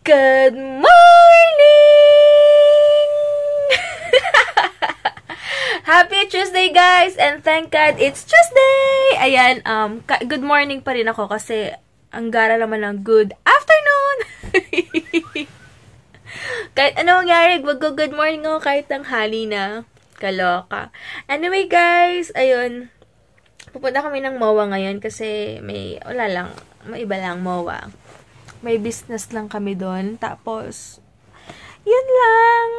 Good morning! Happy Tuesday, guys! And thank God it's Tuesday! Ayan, good morning pa rin ako kasi ang gara naman ng good afternoon! Kahit ano mangyari, good morning ako kahit tanghali na. Kaloka. Anyway, guys, ayun. Pupunta kami ng MOA ngayon kasi may iba lang MOA. May business lang kami doon. Tapos, yun lang.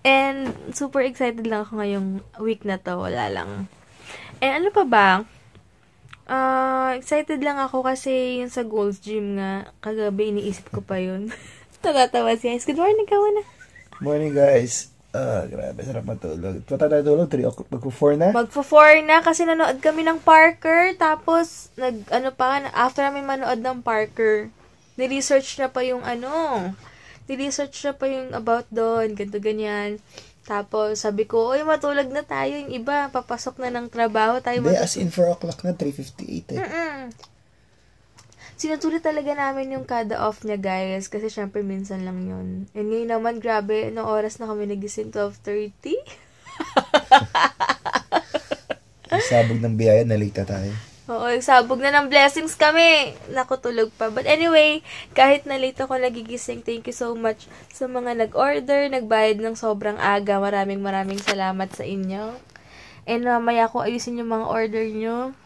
And, super excited lang ako ngayong week na to. Wala lang. And, ano pa ba? Excited lang ako kasi yung sa Gold's Gym nga, kagabi iniisip ko pa yun. Tatawa si Hines. Good morning, kawan na. Morning, guys. Grabe, sarap matulog. Pata na tulog, 3 o'clock. Magpo-4 na? Magpo-4 na kasi nanood kami ng Parker. Tapos, after namin manood ng Parker, niresearch na pa yung about doon, ganito, ganyan. Tapos, sabi ko, oy, matulog na tayo. Yung iba, papasok na ng trabaho tayo. Hindi, as in 4 o'clock na, 3:58 eh. Sinutulit talaga namin yung kada off niya, guys. Kasi syempre, minsan lang yun. And ngayon naman, grabe, anong oras na kami nagising? 12:30? Sabog ng biyaya, nalita tayo. Oo, sabog na ng blessings kami. Nakutulog pa. But anyway, kahit nalito ko nagigising, thank you so much sa mga nag-order, nagbayad ng sobrang aga. Maraming salamat sa inyo. And mamaya ko ayusin yung mga order nyo.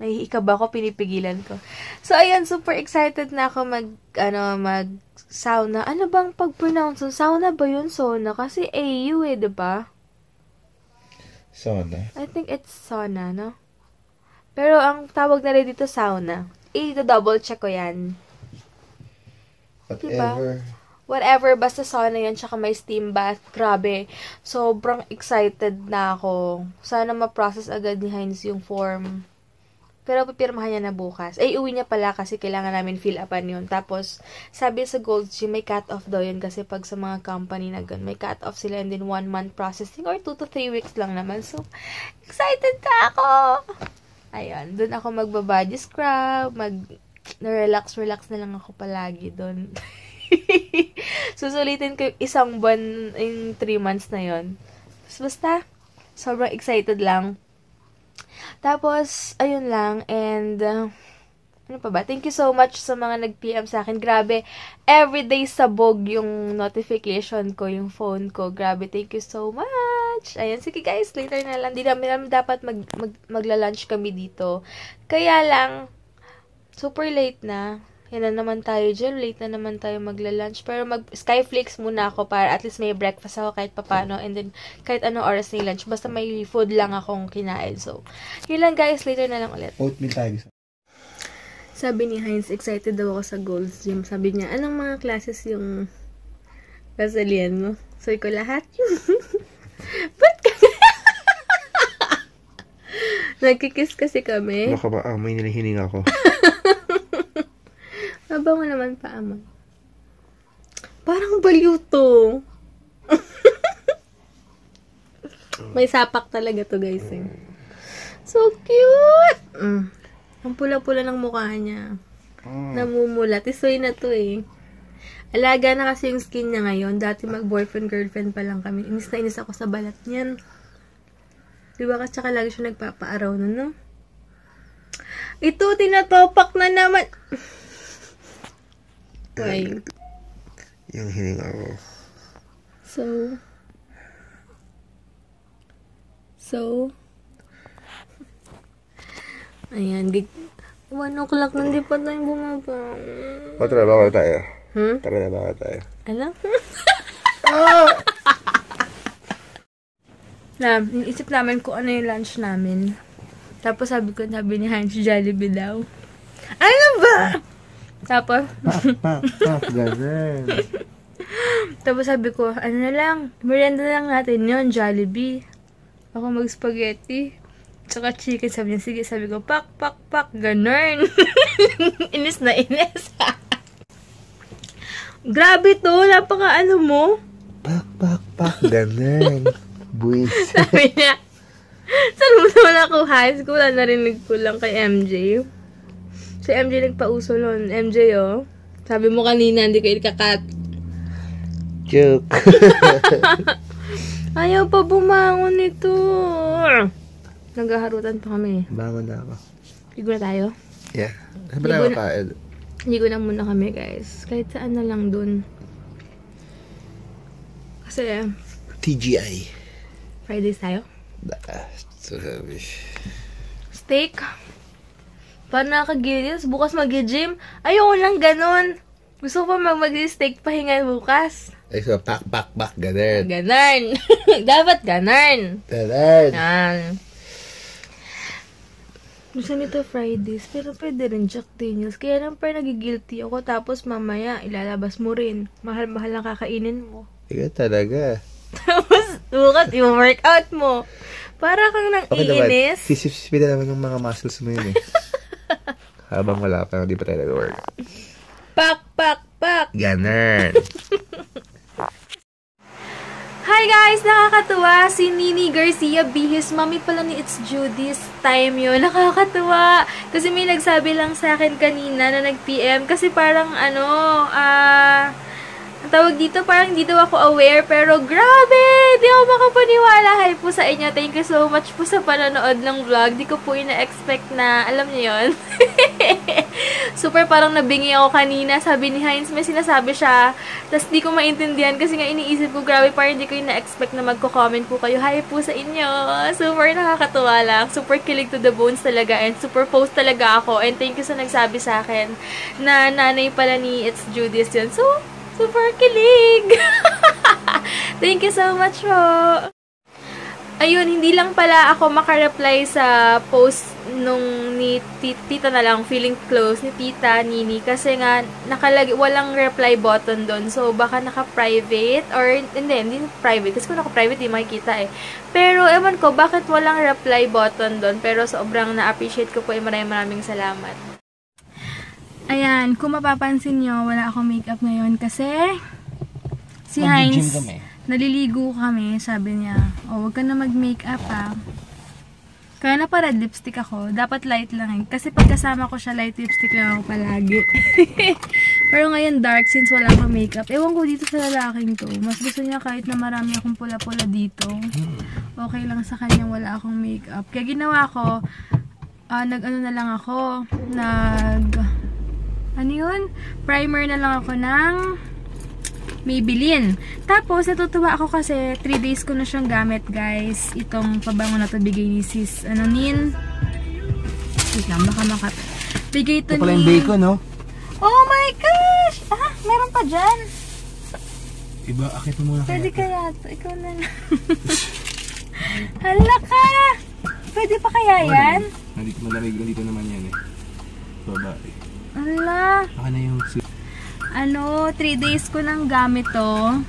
Naiikab ako, pinipigilan ko. So, ayan, super excited na ako mag-sauna. Ano bang pag-pronounce? Sauna ba yun? Sauna? Kasi AU diba? Sauna? I think it's sauna, no? Pero ang tawag na rin dito, sauna. Double check ko yan. Whatever. Diba? Whatever, basta sauna yan, tsaka may steam bath. Grabe. Sobrang excited na ako. Sana ma-process agad ni Hines yung form. Pero papirmahan niya na bukas. Uwi niya pala kasi kailangan namin fill upan yun. Tapos, sabi sa Gold Gym, may cut-off daw yun kasi pag sa mga company na gano'n, may cut-off sila and then 1 month processing or 2 to 3 weeks lang naman. So, excited na ako! Ayun, dun ako magbabody scrub, relax na lang ako palagi dun. Susulitin ko yung isang buwan, yung 3 months na yun. Basta, sobrang excited lang. Tapos, ayun lang, and, ano pa ba? Thank you so much sa mga nag-PM sa akin. Grabe, everyday sabog yung notification ko, yung phone ko. Grabe, thank you so much. Ayan, sige guys, later na lang. Di namin dapat magla-lunch kami dito. Kaya lang, super late na. Yan na naman tayo dyan. Late na naman tayo magla-lunch. Pero Skyflakes muna ako para at least may breakfast ako kahit papano. And then, kahit anong oras na lunch. Basta may food lang akong kinain. So, yun lang guys. Later na lang ulit. Oatmeal tayo. Sabi ni Hines, excited daw ako sa Gold's Gym. Sabi niya, anong mga classes yung kasalian mo? Sabi ko, lahat. Ba't ka? Nagkikiss kasi kami. Baka ba may nilihining ako? Mabango naman pa, Amon. Parang baliw to. May sapak talaga to, guys. Eh. So cute! Ang pula-pula ng mukha niya. Namumula. Tisoy na to eh. Alaga na kasi yung skin niya ngayon. Dati mag-boyfriend-girlfriend pa lang kami. Inis na inis ako sa balat niyan. Diba ka tsaka lagi siya nagpapaaraw na, no? Ito, tinatopak na naman. Why? Yung hining ako. So, ayan, 1 o'clock na, hindi pa tayo bumaba. Trabaho tayo. Trabaho tayo. Alam? Iisip namin kung ano yung lunch namin. Tapos sabi ni Heinz, Jollibee daw. Ano ba? Tapos, ganun. Tapos sabi ko, ano na lang, merienda na lang natin yun, Jollibee. Ako mag-spaghetti. Tsaka chicken, sabi niya, sige, sabi ko, pak, ganun. Inis na inis. Grabe to, napaka ano mo. Pak, ganun. Buwis. Sabi niya, saan mo naman ako high school? Narinig ko lang kay MJ. Si MJ nagpauso nun. MJ, oh. Sabi mo kanina, hindi kayo ikakat. Joke. Ayaw pa bumangon ito. Naghaharutan pa kami. Bangon na ako. Ligo na tayo? Yeah. Saan ba na makain? Ligo na muna kami, guys. Kahit saan na lang dun. Kasi, TGI. Fridays tayo. So heavy. Steak. Para nakakagilis. Bukas mag-gym. Ayoko lang ganun. Gusto ko pa mag-steak pahinga bukas. Ay, so, pak. Ganun. Ganon. Dapat ganon. Ganun. Yan. Gusto nito Fridays. Pero pwede rin Jack Daniels. Kaya lang pa nagigilty ako. Tapos mamaya, ilalabas mo rin. Mahal-mahal ang kakainin mo. Ikaw talaga. Tapos, bukas, i-workout mo. Para kang nang iinis. Sisip-sipin na naman yung mga muscles mo yun eh. Habang wala pa, hindi pa tayo nag-work. Pak. Ganun. Hi guys! Nakakatuwa! Si Nini Garcia Bihis, mami pala ni It's Judy's time yun. Nakakatuwa! Kasi may nagsabi lang sa akin kanina na nag-PM. Kasi parang ang tawag dito, parang hindi daw ako aware. Pero grabe! Di ako makapaniwala. Hi po sa inyo. Thank you so much po sa panonood ng vlog. Di ko po ina-expect na, alam niyo yun. Super parang nabingi ako kanina. Sabi ni Heinz, may sinasabi siya. Tapos di ko maintindihan kasi nga iniisip ko, grabe, parang hindi ko na-expect na magko-comment po kayo. Hi po sa inyo. Super nakakatuwa lang. Super kilig to the bones talaga. And super post talaga ako. And thank you sa nagsabi sa akin na nanay pala ni It's Judy's yun. So, super kilig! Thank you so much po! Ayun, hindi lang pala ako makareply sa post nung ni tita na lang, feeling close, ni tita, Nini, kasi nga, walang reply button doon. So, baka naka-private, or, hindi private, kasi kung naka-private, di makikita eh. Pero, ewan ko, bakit walang reply button doon? Pero, sobrang na-appreciate ko po, maraming salamat. Ayan, kung mapapansin nyo, wala akong makeup ngayon kasi si Heinz, naliligo kami, sabi niya, huwag ka na mag-makeup ha. Kaya na pa red lipstick ako, dapat light lang eh. Kasi pagkasama ko siya, light lipstick lang ako palagi. Pero ngayon dark, since wala akong makeup. Ewan ko dito sa lalaking to, mas gusto niya kahit na marami akong pula-pula dito. Okay lang sa kanya, wala akong makeup. Kaya ginawa ko, nag-ano na lang ako, ano yun? Primer na lang ako ng Maybelline. Tapos, natutuwa ako kasi 3 days ko na siyang gamit, guys. Itong pabango na to bigay ni sis. Nin? Wait lang, baka bigay ito ni... Ito pala yung bacon, no? Oh my gosh! Meron pa dyan. Iba, akit mo muna. Pwede kaya ito. Ikaw na lang. Hala ka! Pwede pa kaya yan? Malamig lang dito naman yan eh. Baba. Ala. Baka na yung... 3 days ko nang gamit to.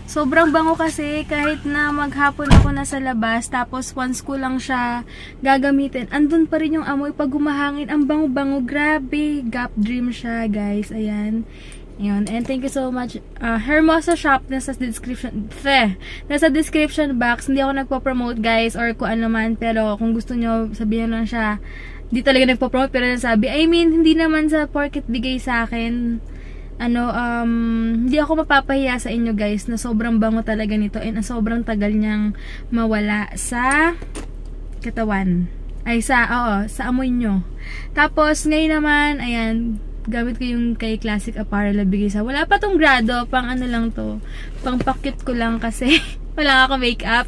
Sobrang bango kasi kahit na maghapon ako nasa labas, tapos once ko lang siya gagamitin, andun pa rin yung amoy pag humahangin. Ang bango-bango, grabe. Gap Dream siya, guys. Ayan. Yun. And thank you so much. Hermosa Shop, nasa description box. Hindi ako nagpo-promote, guys, or kung ano man. Pero kung gusto nyo, sabihin lang siya. Hindi talaga nagpo-promote, pero nasabi, hindi naman sa porket bigay sa akin, hindi ako mapapahiya sa inyo, guys, na sobrang bango talaga nito, and sobrang tagal niyang mawala sa katawan. Sa amoy nyo. Tapos, ngayon naman, ayan, gamit ko yung kay Classic Apparel na bigay sa, wala pa tong grado, pang ano lang to, pang pakit ko lang kasi, wala ako makeup.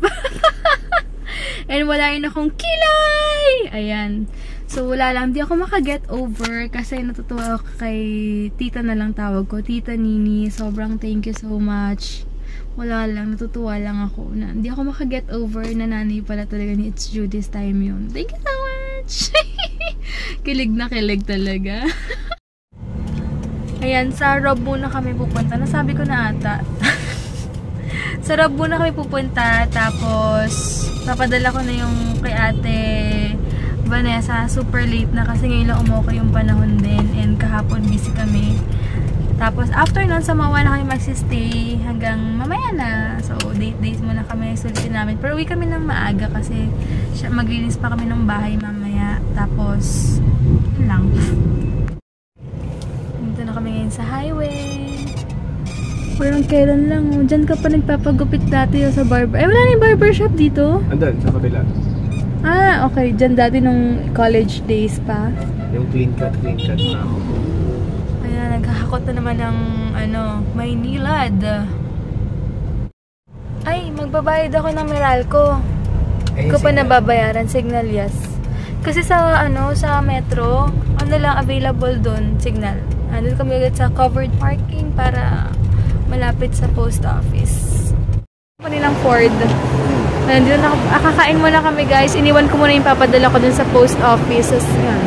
And wala rin akong kilay! Ayan. So, wala lang. Di ako makaget over kasi natutuwa ako kay tita na lang tawag ko. Tita Nini, sobrang thank you so much. Wala lang. Natutuwa lang ako. Di ako makaget over na nanay pala talaga ni It's Judy's time yun. Thank you so much! Kilig na kilig talaga. Ayan, sa Rob muna kami pupunta. Nasabi ko na ata. Sa Rob muna kami pupunta. Tapos, papadala ko na yung kay ate Vanessa. Super late na kasi ngayon lang umoko yung panahon din. And kahapon busy kami. Tapos, after nun, sa Mawa na kami magsistay hanggang mamaya na. So, days muna kami sulitin namin. Pero uwi kami ng maaga kasi maglinis pa kami ng bahay mamaya. Tapos, yun lang. Dito na kami ngayon sa highway. Parang kailan lang, oh. Diyan ka pa nagpapagupit dati sa barber. Wala na yung barbershop dito? Andun, sa kabila. Ah, okay. Diyan dati nung college days pa. Yung clean cut na ako. Ayan, naghahakot na naman ng, Maynilad. Ay, magbabayad ako ng Meralco. Hindi ko pa nababayaran, Signal, yes. Kasi sa, sa metro, lang available doon, Signal. Doon kami ulit sa covered parking para malapit sa post office. Ako nilang Ford. Nandito na, kakain muna kami guys. Iniwan ko muna yung papadala ko dun sa post office. Yan.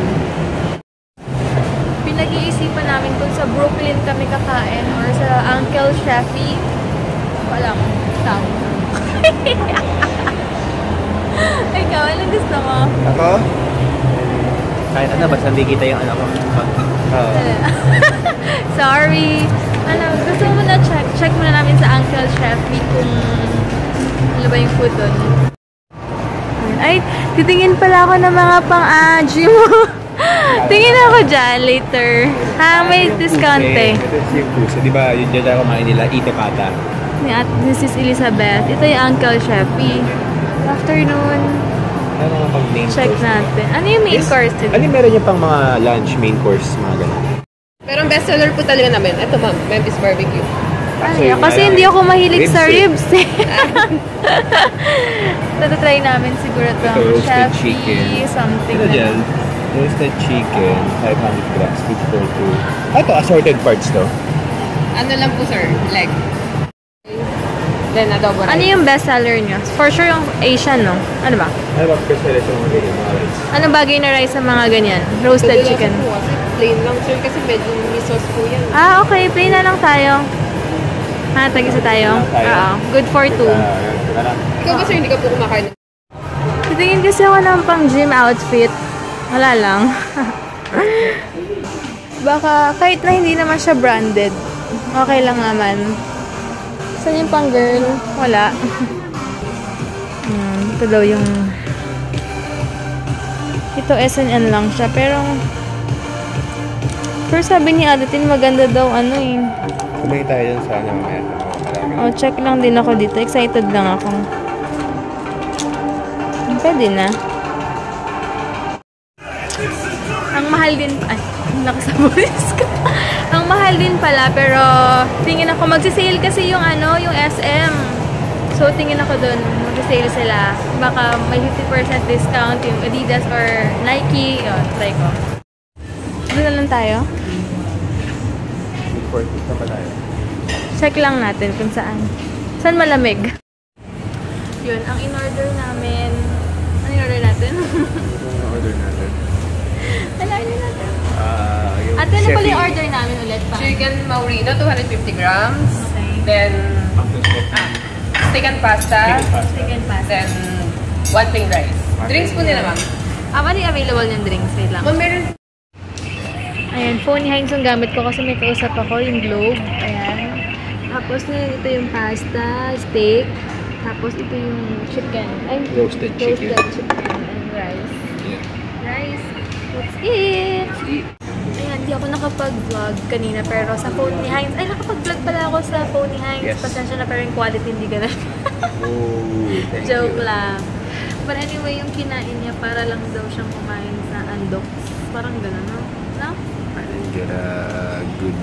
Pinag-iisipan namin kung sa Brooklyn kami kakain or sa Uncle Shafi. Walang tao. Ikaw, anong gusto mo? Ako? Kahit basta hindi kita yung ko. Sorry. Gusto mo na check muna namin sa Uncle Shafi kung ano ba yung food doon. Ay, titingin pala ako ng mga pang-aji mo. Tingin ako dyan later. May discount eh. Ito yung puso. Di ba yung dyan ako kumain nila, Ite Pata? This is Elizabeth. Ito yung Uncle Shafi. Afternoon. Ano mga pang main Check course? natin. Ano yung main course today? Ano meron yung pang mga lunch, main course, mga ganun? Pero ang bestseller po talaga namin, ito ma'am, Memphis Barbecue. Kasi hindi ako mahilig sa ribs eh. Tatatry namin siguro ito. Roasted Shafi, chicken. something Ito dyan, roasted chicken, 500 grams, each for 2. Ito, assorted parts to. Ano lang po sir, leg. Then adobo rice. Ano yung best seller nyo? For sure yung Asian, no? Ano ba? Ano ba, special ito mga ganyan, mga rice? Anong bagay na rice sa mga ganyan? Roasted chicken. Po, kasi plain lang sir, kasi medyo may sauce po yan. Okay. Plain na lang tayo. Tag-isa tayo? Oo. Good for 2. Ikaw ba sir, hindi ka po kumakain? Titingin kasi ako ng pang gym outfit. Wala lang. Baka kahit na hindi naman siya branded, okay lang naman. Saan yung pang girl? Wala. Ito daw yung... Ito SNN lang siya. Pero sabi ni Adatin, maganda daw Kumain tayo dyan sa mamaya. check lang din ako dito. Excited lang ako. Pwede na. Ang mahal din... Ay, lakas sa bulis ko. Ang mahal din pala, pero tingin ako, magsisale kasi yung yung SM. So, tingin ako dun, magsisale sila. Baka may 50% discount yung Adidas or Nike. Yun, try ko. Doon na lang tayo. Check lang natin kung saan. Saan malamig? Yun, ang in-order namin. Ano in-order natin? order natin? Ano in-order natin? Yung At ano pala yung order namin ulit pa? Chicken Maurino, 250 grams. Okay. Then, steak and pasta. Chicken pasta. Then, one plain rice. Drinks po nila ma'am. Ano yung available yung drinks? Wait lang. Ma'am, meron Ayan, phone ni Heinz yung gamit ko kasi may kausap ako, yung Globe. Ayan. Tapos ito yung pasta, steak. Tapos ito yung chicken. Ay, Roasted chicken. and rice. Yeah. Rice. Let's eat! Ayan, di ako nakapag-vlog kanina pero sa phone ni Heinz. Ay, nakapag-vlog pala ako sa phone ni Heinz. Yes. Pasensya na pero yung quality hindi ganun. Thank Joke you. lang. But anyway, yung kinain niya para lang daw siyang kumain sa Andox. Parang ganun, no? No? I didn't get a good...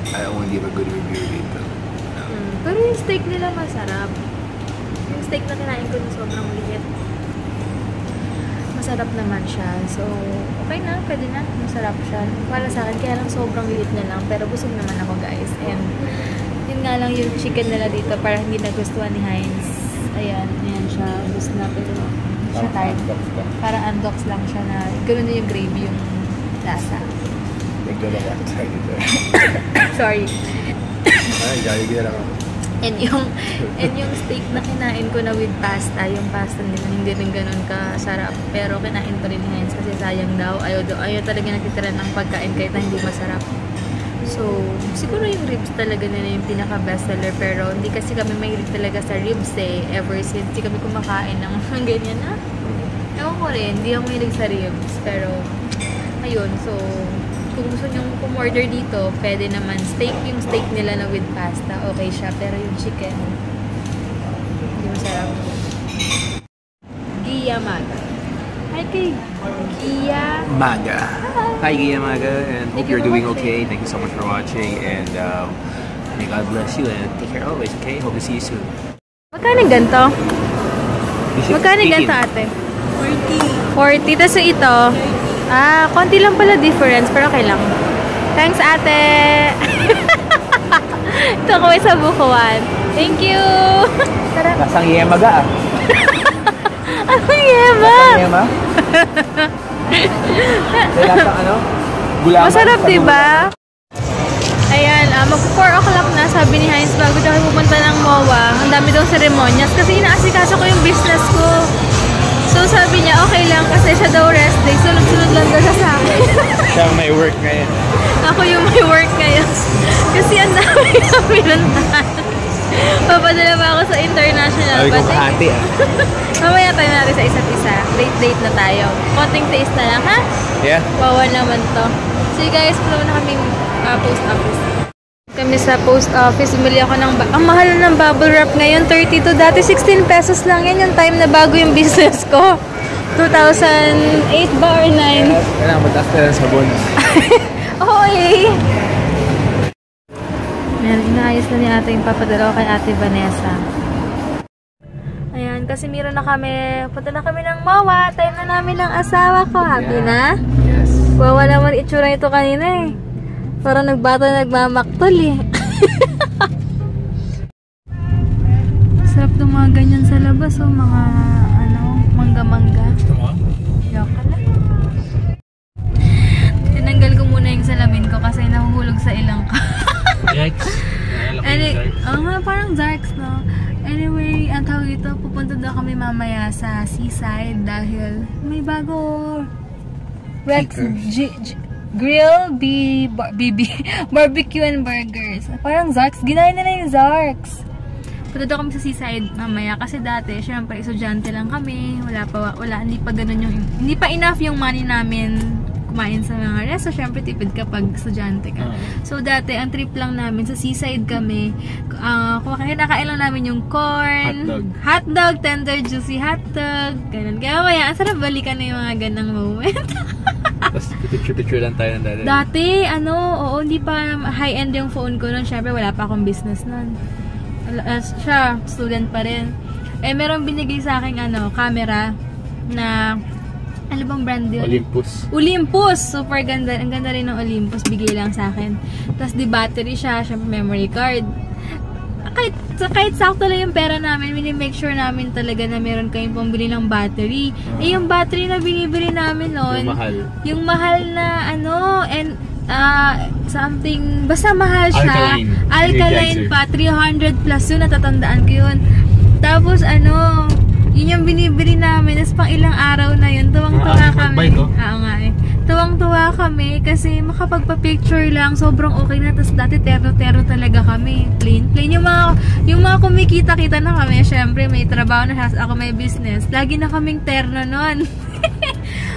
I don't want to give a good review dito. No. Pero yung steak nila masarap. Yung steak na kinain ko na sobrang liit. Masarap naman siya. So, okay na. Pwede na. Masarap siya. Para sa akin, kaya lang sobrang liit na lang. Pero busog naman ako, guys. And, yun nga lang yung chicken nila dito para hindi nagustuhan ni Heinz. Ayan. Ayan siya. Gusto na pero siya tired. Parang undox lang siya na ganoon na yung gravy yung lasa. Nagdala ko excited there. Sorry. Ay, gaya lang ako. And yung steak na kinain ko na with pasta, yung pasta nila hindi rin ganun kasarap. Pero kinain pa rin ni Heinz kasi sayang daw. Ayaw talaga natitira ng pagkain kahit na hindi masarap. So, siguro yung ribs talaga na yung pinaka-bestseller. Pero hindi kasi kami mahilig talaga sa ribs eh. Ever since, hindi kami kumakain ng ganyan na. Ewan ko rin, hindi ako mahilig sa ribs. Pero, ayun. So, kung gusto nyo kumorder dito, pwede naman steak. Yung steak nila na with pasta, okay siya. Pero yung chicken, hindi masarap. Gia Maga. Hi kay Gia Maga. Hi, Gia Maga, and hope you're doing okay. Thank you so much for watching, and may God bless you, and take care always, okay? Hope to see you soon. Magkano ganito? Magkano ganito, ate? 40. 40. Tapos ito, konti lang pala difference, pero okay lang. Thanks, ate! Ito kami sa bukuan. Thank you! Tara. Lasang Yemaga, ah. Anong yema? Yema? Lasang ano? Gulaman. Masarap, diba? Ayan, mag-4 o'clock na, sabi ni Heinz, bago daw kayo pupunta ng MOA. Ang dami daw seremonyas kasi inaasikaso ko yung business ko. So sabi niya, okay lang kasi siya daw rest day. Sunod-sunod lang daw siya sa akin. Siya may work ngayon. Ako yung may work ngayon. Kasi ang dami na pinuntahan. Papadala pa ako sa international. Sabi ko kahati, ah. Mamaya tayo natin sa isa't isa. Date na tayo. Konting taste na lang, ha? Yeah. Wawa naman to. So you guys, pulo na kaming post office. Kami sa post office, bumili ako ng ang mahal ng bubble wrap ngayon, 32. Dati 16 pesos lang yan, yung time na bago yung business ko. 2008 ba or 9? Kailangan mataas na lang sabon. Oo eh. Ayan, inaayos na ni ate yung papadala ko kay ate Vanessa. Ayan, kasi meron na kami, punta na kami ng MOA, time na namin ng asawa ko. Happy na? Yes. Wawa naman itsura ito kanina eh. Parang nagbata nagmamaktol eh. Sarap ng mga ganyan sa labas oh, mga mangga-mangga. Gusto mo? Yaka lang. Tinanggal ko muna yung salamin ko kasi nahuhulog sa ilang ko. Yikes. Parang Zarks, no? Anyway, ang tawag ito, pupunta daw kami mamaya sa seaside dahil may bago Rex Grill Barbecue and Burgers. Parang Zarks, ginaya nila yung Zarks. Punta daw kami sa seaside mamaya kasi dati, syempre, estudyante lang kami. Hindi pa enough yung money namin kumain sa mga resto. Syempre, tipid kapag estudyante ka. So, dati, ang trip lang namin, sa seaside kami, kinakain lang namin yung corn, hotdog, tender, juicy hotdog, ganun. Kaya mamaya, ang sarap balikan na yung mga ganang moment. Tapos, picture lang tayo ng dati. Dati, hindi pa high-end yung phone ko nun. Syempre, wala pa akong business nun. Siya, student pa rin. Eh, meron binigay sa akin, camera na ano bang brand yun? Olympus! Super ganda. Ang ganda rin ng Olympus. Bigay lang sa akin. Tapos di battery siya. Syempre memory card. Kahit sakto lang yung pera namin, make sure namin talaga na meron kayong pambili ng battery. Eh yung battery na binibili namin noon, yung mahal na something, basta mahal siya. Alkaline pa. 300 plus yun. Natatandaan ko yun. Tapos yun yung binibili namin. Tapos pang ilang araw na yun, tuwang-tuwa kami. Oo nga eh. Tuwang-tuwa kami kasi makapagpa-picture lang. Sobrang okay na. Tapos dati tero-tero talaga kami. Plain. Yung mga kumikita-kita na kami. Syempre may trabaho na ako, may business. Lagi na kaming terno nun.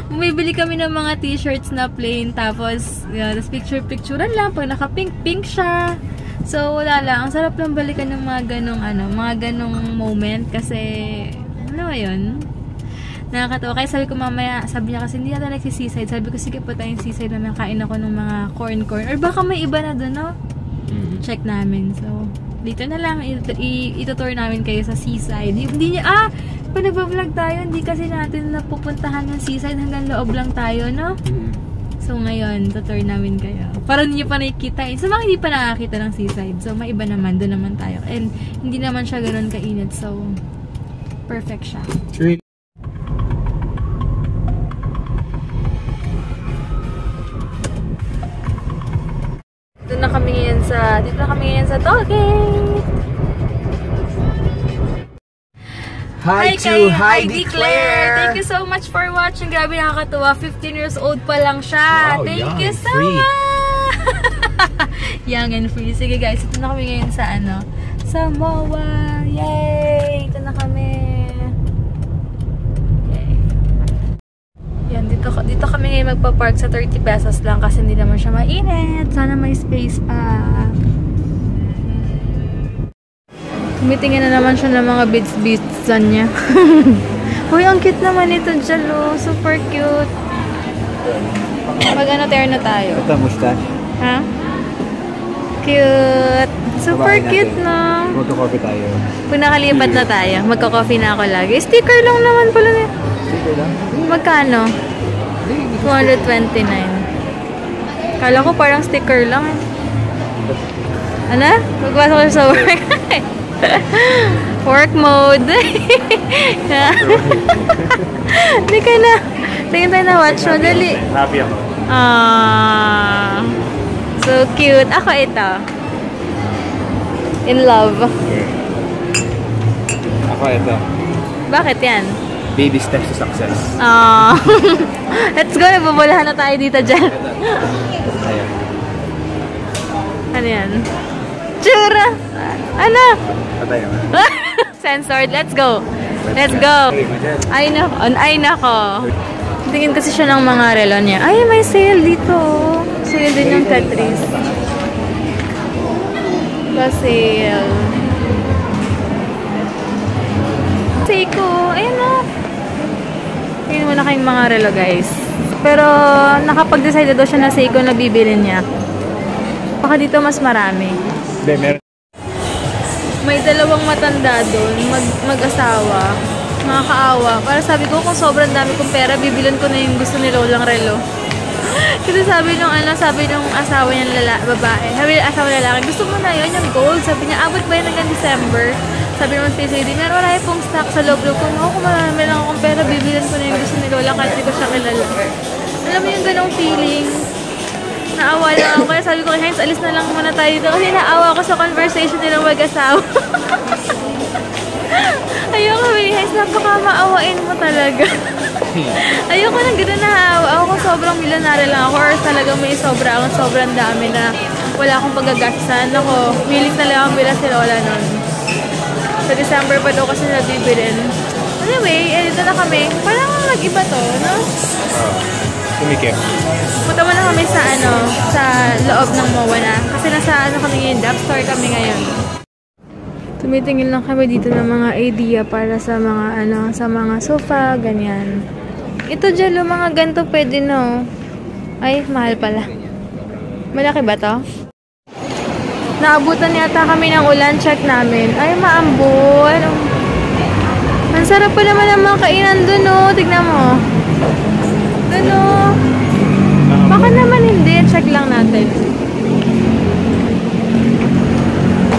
Bumibili kami ng mga t-shirts na plain. Tapos picture-picturean lang. Pag naka-pink siya. So wala lang. Ang sarap lang balikan ng mga ganong moment. Kasi ano ba yun? Nakakatawa. Kaya sabi ko mamaya, sabi niya kasi hindi natin nagsisiside. Sabi ko sige po tayong seaside naman, kain ako ng mga corn. Or baka may iba na doon, no? Check namin. So, dito na lang, itutour namin kayo sa seaside. Hindi niya, pag nagbablog tayo, hindi kasi natin napupuntahan ng seaside, hanggang loob lang tayo, no? So, ngayon, tutour namin kayo. Para hindi nyo pa nakikita. Sa mga hindi pa nakakita ng seaside. So, may iba naman, doon naman tayo. And, hindi naman siya ganun kainit. So, perfect siya. True. Dito na kami ngayon sa Tollgate. Hi to Heidi Claire! Thank you so much for watching. Grabe, nakakatuwa. 15 years old pa lang siya. Wow, Thank you so free. much! Young and free. Sige guys, ito na kami ngayon sa ano? Sa MOA! Yay! Ito na kami. Okay. Yan, dito kami ngayon magpa-park sa 30 pesos lang kasi hindi naman siya mainit. Sana may space pa. Tumitingin na naman siya ng mga bits-bitsan niya. Uy, ang cute naman ito, Jalo. Super cute. Pag ano, terno tayo. Ito, mustache. Ha? Cute. Super cute, no? Magka-coffee tayo. Pag nakalipat na tayo, magka-coffee na ako lagi. Sticker lang naman pala na. Sticker lang? Magkano? 229. Kala ko parang sticker lang. Ano? Magpasok ko sa work. Work mode. Hindi ka na. Tingin tayo na watch mo. Dali. Happy ako. So cute. Ako ito. In love. Ako ito. Bakit yan? Baby steps to success. Let's go. Nagbubulahan na tayo dito dyan. Ayan. Ano yan? Tsura! Ano? Patay naman. Censored. Let's go. Let's go. Ay nako. Ay nako. Tingin kasi siya ng mga relo niya. Ay, may sale dito. Sale din yung Tetris. Pa-sale. Seiko. Ayun o. Tingin mo na kayong mga relo, guys. Pero, nakapag-decide daw siya na Seiko na bibili niya. Baka dito mas marami. Hindi, meron. May dalawang matanda doon, mag-asawa. Nakakaawa. Para sabi ko, kung sobrang dami kong pera, bibilin ko na yung gusto ni Lolang relo. Kasi sabi nung asawa niya babae. Sabi nung asawa lalaki, gusto mo na yun, yung gold. Sabi niya, abot ba yun hanggang December? Sabi naman si Sadie, meron wala yung pong stock sa loob-loob ko. No, kung marami lang akong pera, bibilin ko na yung gusto ni Lola kahit hindi ko siya kilala. Alam mo yung ganong feeling? Naawa lang ako. Kaya sabi ko kay Heinz, alis na lang muna tayo dito. Kasi naawa ko sa conversation nilang mag-asawa. Ayoko, Heinz, napaka-maawain mo talaga. Ayoko nang gano'n naawa. Ako sobrang milyonarya lang ako or talagang may sobrang dami na wala akong pagagastasan. Ako, milik na lang ang bila si Lola nun. Sa December pa daw kasi nabibilin. Anyway, dito na kami. Parang nag-iba to, no? Tumikip. Punta muna kami sa sa loob ng MOA na. Kasi nasa kami ngayon, Dap Store kami ngayon. Tumitingin lang kami dito ng mga idea para sa mga sa mga sofa, ganyan. Ito Jalo, mga ganito pwede no. Ay, mahal pala. Malaki ba to? Naabutan yata kami ng ulan, check namin. Ay, maambon. Ang sarap pa naman ang mga kainan dun, no. Tignan mo. Ano? Baka naman hindi. Check lang natin.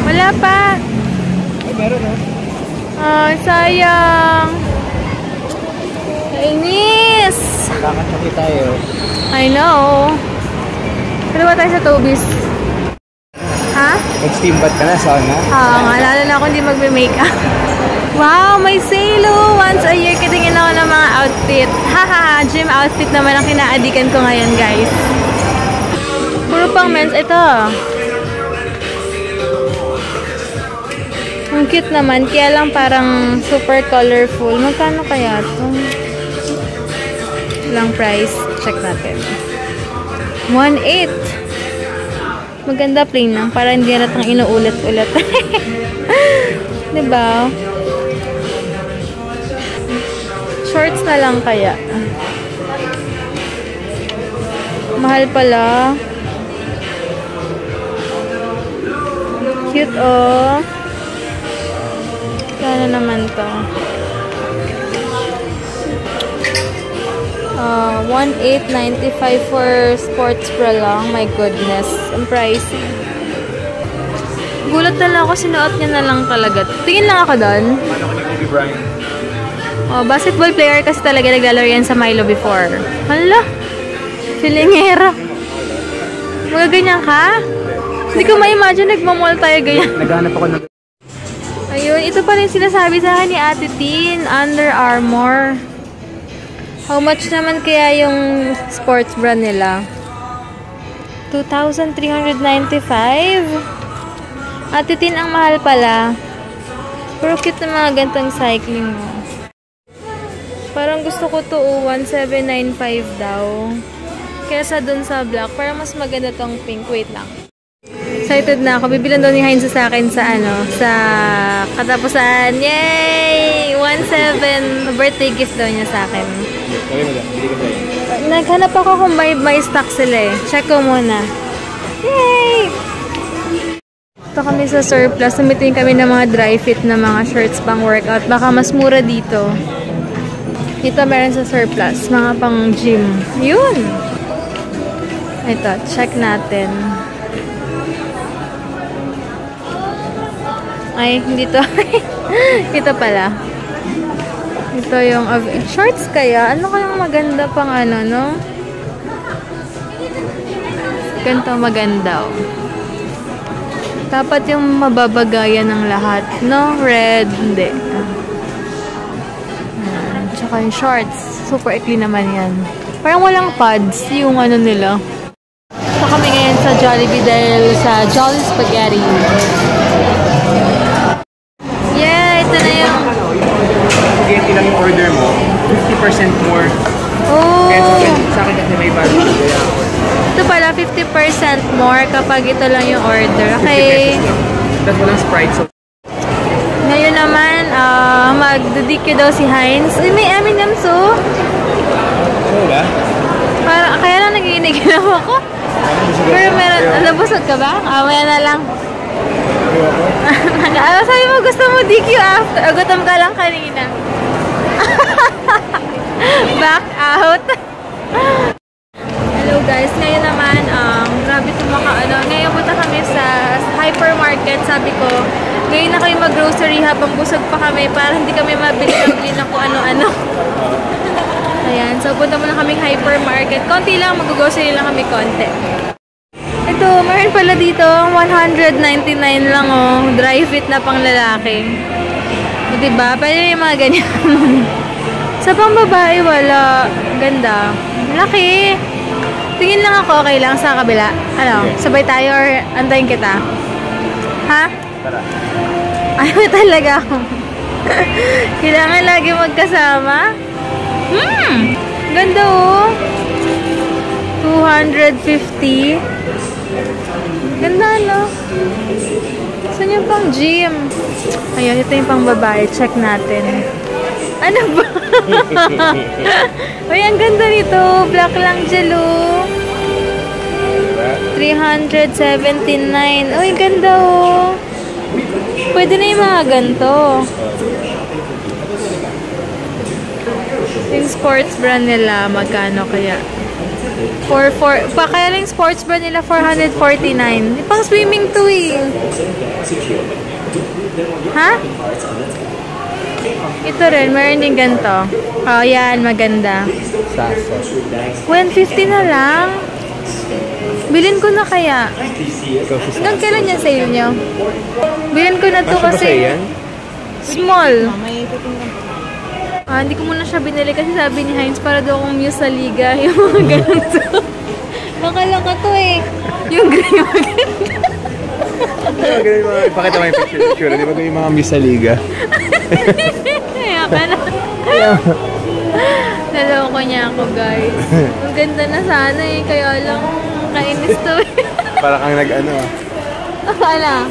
Wala pa. Ay, meron no? Ay, sayang. Kainis. Kakachaki tayo. I know. Pero ba tayo sa Toby's? Ha? Mag-steam bath ka na, sauna? Nga, lalo na ako hindi magme-makeup. Wow, may sale oh! Once a year, kitingin ako ng mga outfit. Haha, gym outfit naman ang kinaadikan ko ngayon, guys. Puro pang men's. Ito. Ang cute naman, kaya lang parang super colorful. Magkano kaya ito? Ilang price? Check natin. 1.8. Maganda plain lang, para hindi natin inuulit-ulit. Diba? Shorts na lang kaya. Mahal pala. Cute oh. Kano naman to? 1,895 for sports bra lang. My goodness. Ang pricey. Gulat na lang ako. Sinuot niya na lang talaga. Tingin lang ako doon. Ano ko ni Kobe Bryant? Basketball player kasi talaga naglalaro yan sa Milo before. Hala. Filingera. Magaganyan ka? Hindi ko ma-imagine nagmamall tayo ganyan. Naghanap ako ng... Ayun. Ito pa rin sinasabi sa akin ni Ate Tin. Under Armour. How much naman kaya yung sports bra nila? 2,395. Atitin ang mahal pala. Pero cute na mga gantong cycling mo. Parang gusto ko to 1,795 daw. Kesa dun sa black. Parang mas maganda tong pink. Wait lang. Excited na ako. Bibilan daw ni Heinz sa akin sa sa katapusan. Yay! 1,700 birthday gift daw niya sa akin. Okay, madam. Bili ka tayo. Naghanap ako kung may stock sila eh. Check ko muna. Yay! Ito kami sa surplus. Sumitin kami ng mga dry fit na mga shirts pang workout. Baka mas mura dito. Dito meron sa surplus. Mga pang gym. Yun! Ito, check natin. Ay, hindi to. Ito pala. Ito yung shorts kaya. Ano kayang maganda pang no? Ganito maganda, oh. Dapat yung mababagayan ng lahat, no? Red, hindi. Tsaka yung shorts. Super ikli naman yan. Parang walang pads yung nila. So kami ngayon sa Jollibee dahil sa Jolly Spaghetti. Yeah, ito na yung... Spaghetti lang yung order mo, 50% more. Oh! Kaya sa akin kasi may value. Kaya ako. Ito pala, 50% more kapag ito lang yung order. Okay. Tapos walang Sprite. So Ngayon naman, magdidikyo daw si Heinz. Uy, may M&M's oh. so ba? Kaya lang nagiginig-ginaw ako. Pero meron, nabusog ka ba? Maya na lang. Sabi mo gusto mo DQ after. Gutom ka lang kanina. Back out. Hello guys, ngayon naman, grabe ito ngayon punta kami sa hypermarket. Sabi ko, ngayon na kami mag-grocery habang busog pa kami para hindi kami mabili ng kung ano-ano. Ayan, so punta muna kaming hypermarket. Konti lang, mag-grocery lang kami konti. Ito, meron pala dito, 199 lang oh, dry fit na pang lalaki. O diba? Pwede yung mga ganyan. Sa pang babae, wala. Ganda. Laki. Tingin lang ako, okay lang sa kabila. Ano, sabay tayo or antayin kita? Ha? Tara. Ayaw talaga ako. Kailangan lagi magkasama. Ganda oh. 250. Ganda no? Saan yung pang gym? Ayun, ito yung pang babae. Check natin. Ano ba? Uy, ang ganda nito. Black lang jelo. 379. Uy, ganda oh. Pwede na yung mga ganito. Yung sports brand nila, magkano kaya? Kaya lang sports brand nila, 449. Pang swimming to eh. Ha? Ito rin, meron din ganito. Oh, yan, maganda. 150 na lang. Bilhin ko na kaya. Hanggang kailan yung sale nyo? Bilhin ko na to kasi small. Hindi ko muna siya binili kasi sabi ni Heinz para daw akong Muse sa Liga. Yung mga ganito. Bakala ka to eh. Yung gray maganda. Ipakita mo yung picture. Di ba yung mga Muse sa Liga? Kaya ka na. Naloko niya ako guys. Ang ganda na sana eh. Kaya lang kainis to eh. Para kang nag-ano ah. Wala.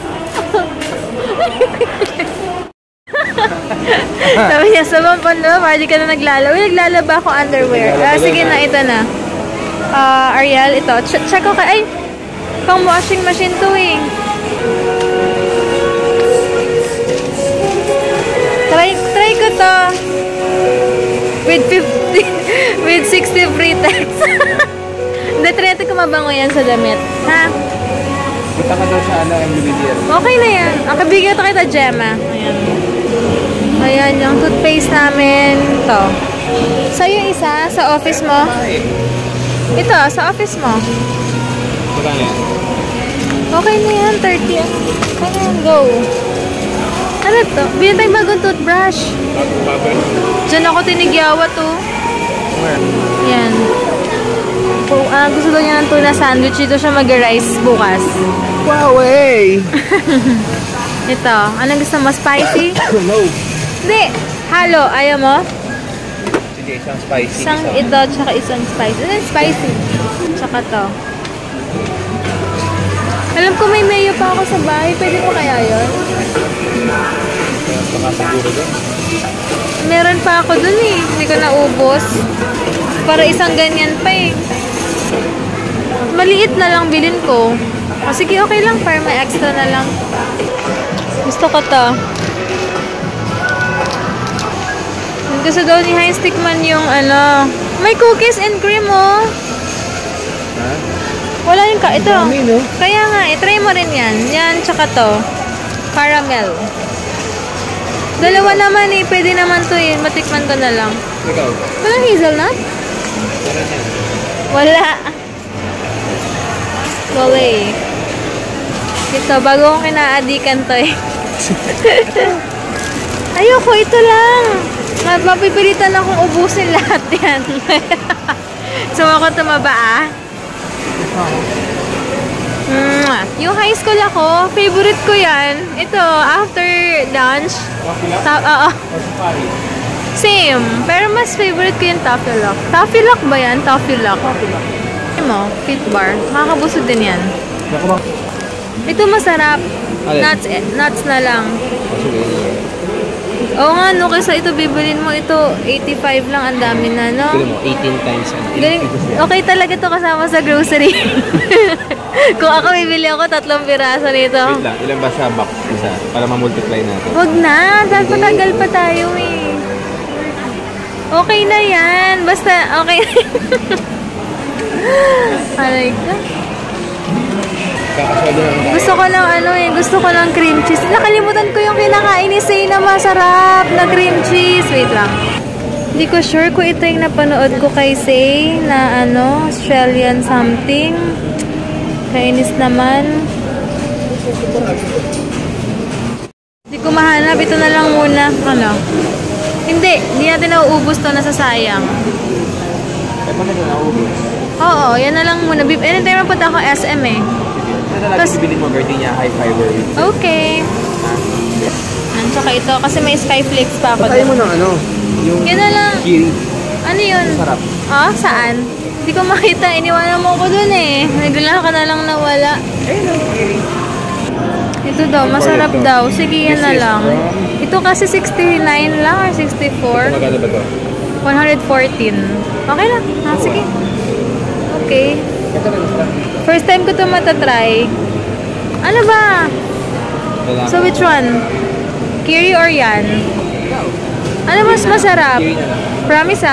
Sabi niya, sa mga panlo, parang di ka na naglalaba. Uy, naglalaba ako underwear. Sige na, ito na. Ariel, ito. Check ko ka. Ay, pang washing machine to eh. Try ko to. With 50, with 60 free text. Hindi, try natin kung mabango yan sa damit. Ha? Punta ka daw sa MBBR. Okay na yan. Ang kabigyan ito kita, Gemma. Ayan. Ayan, yung toothpaste namin. Ito. So, yung isa, sa office mo. Ito, sa office mo. Magkano yan? Okay na yan, 30. Kaya yan, go. Ano to? Bilhin tayong bagong toothbrush. Diyan ako tinigyawa to. Where? Yan. gusto daw niya ng tuna sandwich. Dito siya mag-rice bukas. Wow, hey! Ito. Anong gusto mo? Spicy? No. Hindi. Halo. Ayaw mo? Sige, isang spicy. Isang ito, tsaka isang spicy. Ano yung spicy? Tsaka to. Alam ko may mayo pa ako sa bahay. Pwede mo kaya yun? Baka siguro doon. Meron pa ako dun eh. Hindi ko naubos. Para isang ganyan pa eh. Maliit na lang bilhin ko. O sige, okay lang. Para may extra na lang. Gusto ko to. Gusto daw ni Heinz tikman yung ano. May cookies and cream oh. Ha? Wala yung ito. Dami, no? Kaya nga, try mo rin yan. Yan, tsaka to. Caramel. Dalawa naman eh. Pwede naman to eh. Matikman ko na lang. Ikaw. Walang hazelnut? Meron yan. Wala. Wala eh. Ito, bago kong kinaadikan to eh. Ayoko, ito lang. Mapipilitan akong ubusin lahat yan. Sumako tumaba ah. Yung high school ako, favorite ko yan. Ito, after lunch. Oo. Same. Pero mas favorite ko yung Toffee Lock. Toffee Lock ba yan? Toffee Lock. Ano mo? Fit bar. Makakabusog din yan. Ito masarap. Nuts na lang. Oo nga, no, kaysa ito bibilin mo, ito 85 lang, ang dami na, no? Tignan mo, 18 times. Okay talaga to kasama sa grocery. Kung ako bibili ako, 3 piraso nito. Wait lang, ilan ba sa box? Isa, para ma-multiply natin. Wag na, dahil patagal pa tayo eh. Okay na yan, basta okay na yan. Aray ka. Gusto ko lang gusto ko lang cream cheese. Nakalimutan ko yung kinakain ni Say na masarap na cream cheese. Wait lang. Hindi ko sure kung ito yung napanood ko kay Say na Australian something. Kainis naman. Hindi ko mahanap. Ito na lang muna. Hindi natin nauubos to, nasasayang. Eh, bakit na naubos? Oo, yan na lang muna. Anytime napunta ako SM eh. Tapos bilhin mo gardenia high fiber. Okay. Tsaka ito, kasi may skyflakes pa ako. Patay mo ng yung Yan na lang. Kiri. Ano yun? Sarap. Saan? Hindi ko makita. Iniwanan mo ko dun eh. Nagla ka na lang nawala. Ito daw, masarap daw. Sige, yan na lang. Ito kasi 69 lang or 64. Magkano ba ito? 114. Okay lang. Sige. Okay. First time ko ito matatry. Ano ba? So, which one? Kiri or yan? Ano mas masarap? Promise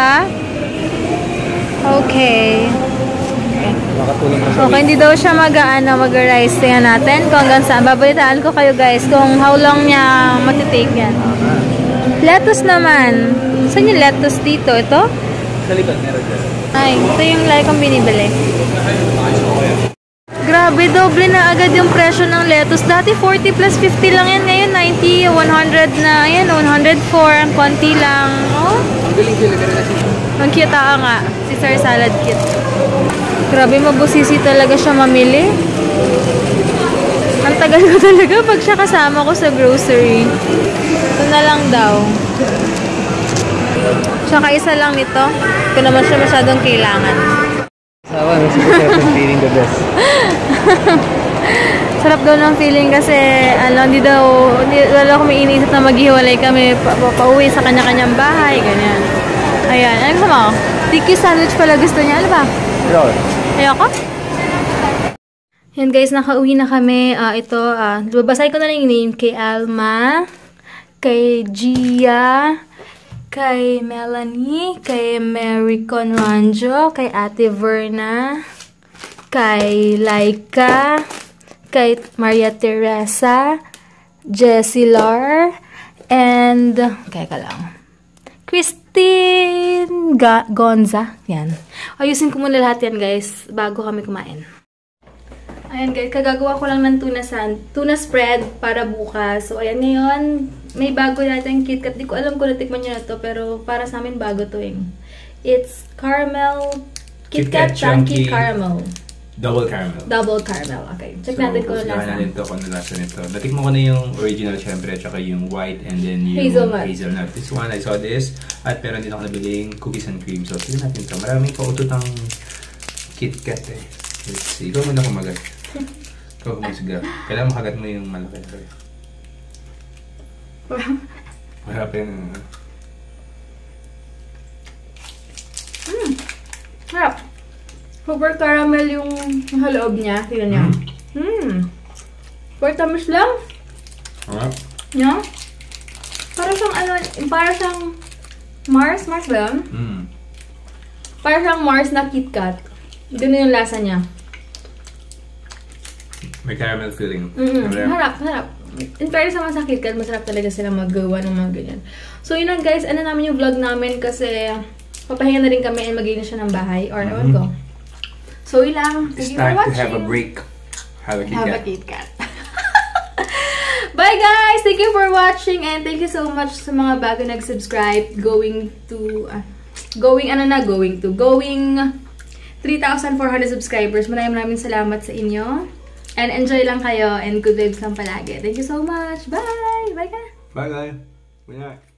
Okay. Makatulong ka sa Okay, hindi daw siya mag-rice. Tingnan natin kung hanggang saan. Babalitaan ko kayo guys kung how long niya matitake yan. Lettuce naman. Saan yung lettuce dito? Ito? Sa likod, meron dyan. Ay, ito yung like kong binibili. Grabe, doble na agad yung presyo ng lettuce. Dati 40 plus 50 lang yan. Ngayon 90, 100 na. Ayan, 104. Ang konti lang. Oh. Ang galing sila, meron na siya. Ang cute nga. Caesar salad kit. Grabe, mabusisi talaga siya mamili. Ang tagal ko talaga pag siya kasama ko sa grocery. Ito na lang daw. Tsaka isa lang nito. Kung naman siya masyadong kailangan. sawa, nasa feeling the best. Sarap daw ng feeling kasi wala akong may iniisip na maghiwalay kami pauwi sa kanya-kanyang bahay, ganyan. Ayan, ano gusto mo? Tiki sandwich pala gusto niya, ano ba? Ayoko? Yan guys, nakauwi na kami. Babasay ko na lang yung name kay Alma, kay Gia, kay Melanie, kay Mary Conranjo, kay Ate Verna, kay Laika, kay Maria Teresa, Jessie Lar, and Christine Gonza. Yan. Ayusin ko muna lahat yan guys bago kami kumain. Ayan guys, kagagawa ko lang ng tuna spread para bukas. So ayan, ngayon may bago natin KitKat. Di ko alam kung natikman nyo na to, pero para sa amin bago to eh. It's caramel Kit Kat Chunky Caramel. Double caramel. Double caramel. Okay. Check natin kung lasa. lasa. Natin ito kung lasa nito. Natikmo ko na yung original syempre, at saka yung white and then yung hazelnut. This one, I saw this. At meron din ako nabiling cookies and cream. So, tignan natin ito. Maraming paututang Kit Kat eh. Let's see. Ikaw muna kumagat. Ikaw kumagat. Kailangan makagat mo yung malaki. Marap yan. Harap. Super caramel yung nasa loob niya. Tignan niyo. Super tamis lang. Harap. No? Para siyang para siyang Mars ba yun? Para siyang Mars na Kit Kat. Ganun yung lasa niya. May caramel filling. Harap. In fairness naman sa Kit Kat, masarap talaga sila magawa ng mga ganyan. So yun lang guys, ano namin yung vlog namin kasi papahinga na rin kami and mag-iina siya ng bahay. Or ewan ko. So yun lang. It's time to have a break. Have a Kit Kat. Bye guys! Thank you for watching and thank you so much sa mga bago nag-subscribe. Going 3,400 subscribers. Maraming salamat sa inyo. And enjoy lang kayo and good vibes lang palagi. Thank you so much. Bye! Bye ka! Bye guys. Good night.